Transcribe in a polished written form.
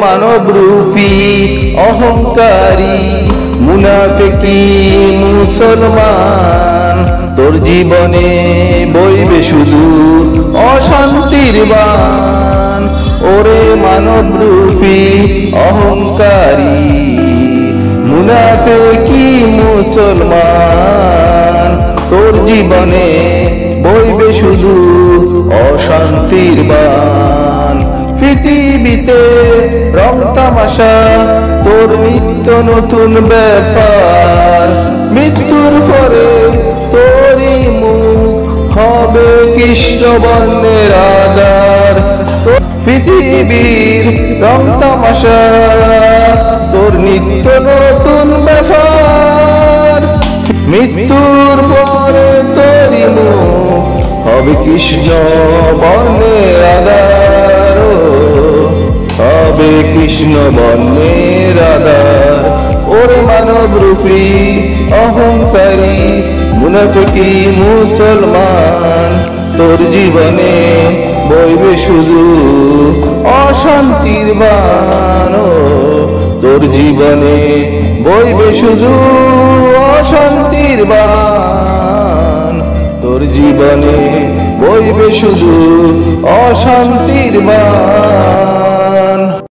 মানব রূপী অহংকারী মুনাফিকি মুসলমান, তোর জীবনে বইবে শুধু অশান্তির বান। ওরে মানব রূপী অহংকারী মুনাফিকি মুসলমান, তোর জীবনে বইবে শুধু অশান্তির বান। পৃথিবীতে রং তামাশা তোর নিত্য নতুন ব্যাপার, মৃত্যুর পরে তোরই মুখ হবে কৃষ্ণ বর্ণের আধার। পৃথিবীর রং তামাশা তোর নিত্য নতুন ব্যাপার, মৃত্যুর পরে তোরই মুখ হবে কৃষ্ণ বর্ণের আধার, হবে কৃষ্ণ বর্ণের আধার। ওরে মানব রূপী অহংকারী মুনাফিকি মুসলমান, তোর জীবনে বইবে শুধু অশান্তির বান। তোর জীবনে বইবে শুধু অশান্তির বান, তোর জীবনে বইবে শুধু অশান্তির বান।